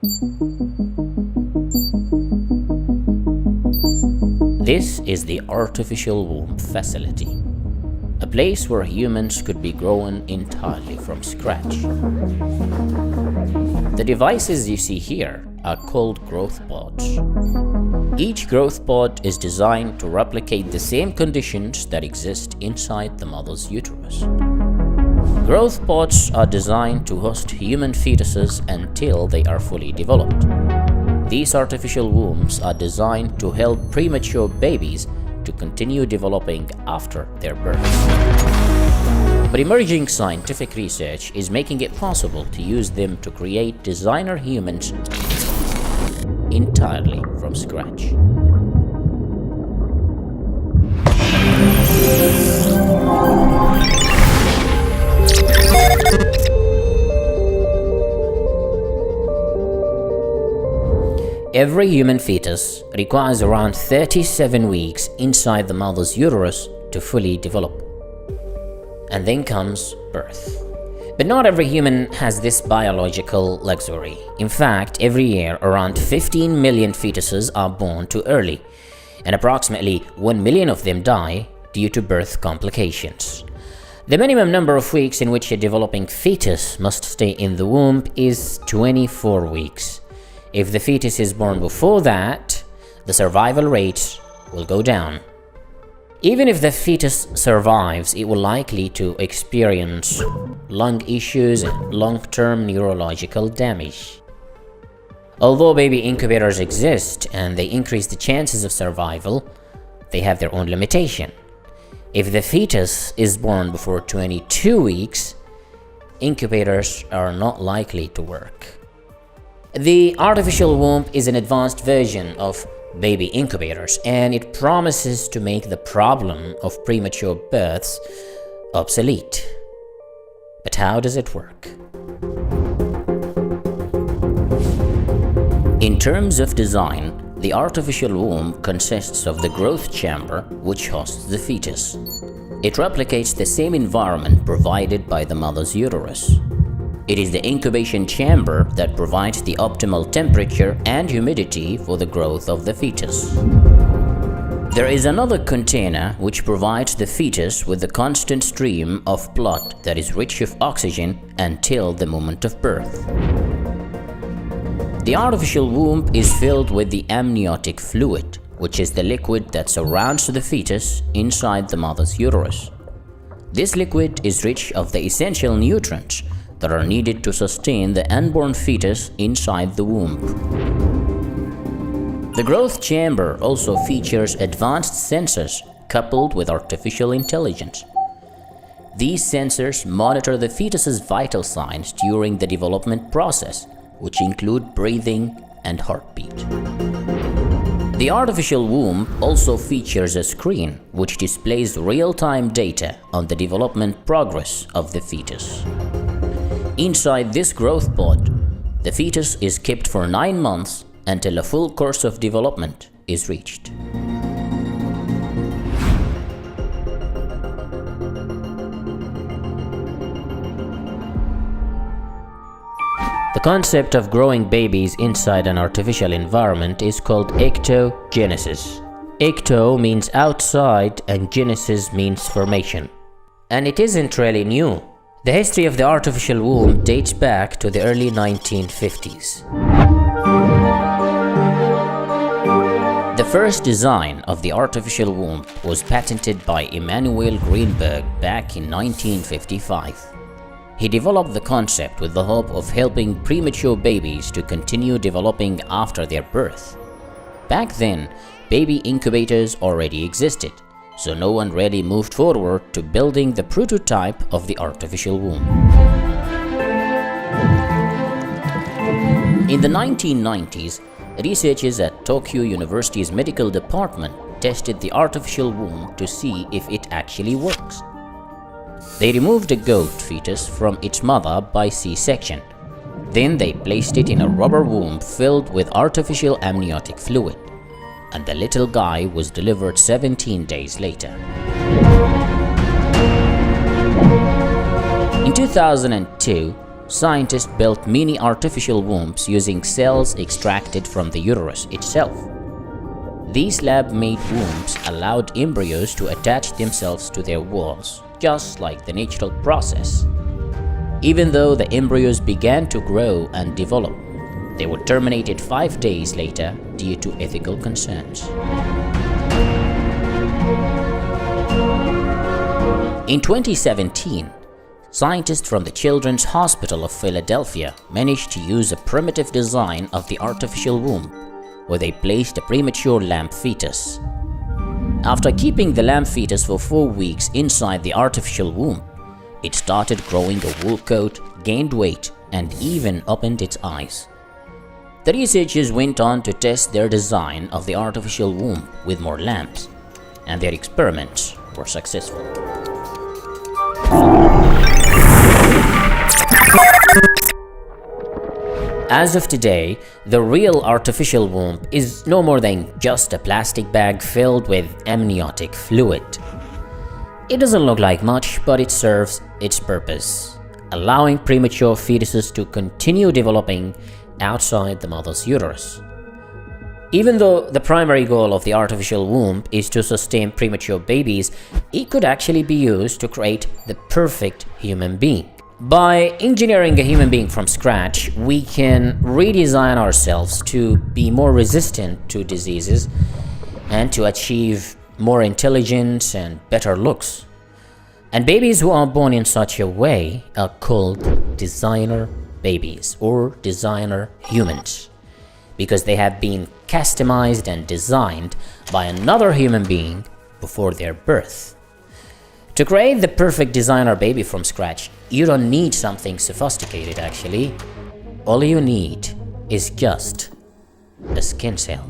This is the artificial womb facility, a place where humans could be grown entirely from scratch. The devices you see here are called growth pods. Each growth pod is designed to replicate the same conditions that exist inside the mother's uterus. Growth pods are designed to host human fetuses until they are fully developed. These artificial wombs are designed to help premature babies to continue developing after their birth. But emerging scientific research is making it possible to use them to create designer humans entirely from scratch. Every human fetus requires around 37 weeks inside the mother's uterus to fully develop. And then comes birth. But not every human has this biological luxury. In fact, every year around 15 million fetuses are born too early, and approximately 1 million of them die due to birth complications. The minimum number of weeks in which a developing fetus must stay in the womb is 24 weeks. If the fetus is born before that, the survival rate will go down. Even if the fetus survives, it will likely to experience lung issues and long-term neurological damage. Although baby incubators exist and they increase the chances of survival, they have their own limitation. If the fetus is born before 22 weeks, incubators are not likely to work. The artificial womb is an advanced version of baby incubators, and it promises to make the problem of premature births obsolete. But how does it work? In terms of design, the artificial womb consists of the growth chamber, which hosts the fetus. It replicates the same environment provided by the mother's uterus. It is the incubation chamber that provides the optimal temperature and humidity for the growth of the fetus. There is another container which provides the fetus with a constant stream of blood that is rich of oxygen until the moment of birth. The artificial womb is filled with the amniotic fluid, which is the liquid that surrounds the fetus inside the mother's uterus. This liquid is rich of the essential nutrients that are needed to sustain the unborn fetus inside the womb. The growth chamber also features advanced sensors coupled with artificial intelligence. These sensors monitor the fetus's vital signs during the development process, which include breathing and heartbeat. The artificial womb also features a screen which displays real-time data on the development progress of the fetus. Inside this growth pod, the fetus is kept for 9 months until a full course of development is reached. The concept of growing babies inside an artificial environment is called ectogenesis. Ecto means outside and genesis means formation. And it isn't really new. The history of the artificial womb dates back to the early 1950s. The first design of the artificial womb was patented by Emanuel Greenberg back in 1955. He developed the concept with the hope of helping premature babies to continue developing after their birth. Back then, baby incubators already existed, so no one really moved forward to building the prototype of the artificial womb. In the 1990s, researchers at Tokyo University's medical department tested the artificial womb to see if it actually works. They removed a goat fetus from its mother by C-section. Then they placed it in a rubber womb filled with artificial amniotic fluid, and the little guy was delivered 17 days later. In 2002, scientists built mini artificial wombs using cells extracted from the uterus itself. These lab-made wombs allowed embryos to attach themselves to their walls, just like the natural process. Even though the embryos began to grow and develop, they were terminated 5 days later due to ethical concerns. In 2017, scientists from the Children's Hospital of Philadelphia managed to use a primitive design of the artificial womb, where they placed a premature lamb fetus. After keeping the lamb fetus for 4 weeks inside the artificial womb, it started growing a wool coat, gained weight, and even opened its eyes. The researchers went on to test their design of the artificial womb with more lambs, and their experiments were successful. As of today, the real artificial womb is no more than just a plastic bag filled with amniotic fluid. It doesn't look like much, but it serves its purpose, allowing premature fetuses to continue developing outside the mother's uterus. Even though the primary goal of the artificial womb is to sustain premature babies, it could actually be used to create the perfect human being. By engineering a human being from scratch, we can redesign ourselves to be more resistant to diseases and to achieve more intelligence and better looks. And babies who are born in such a way are called designer babies or designer humans, because they have been customized and designed by another human being before their birth. To create the perfect designer baby from scratch, you don't need something sophisticated actually. All you need is just a skin cell.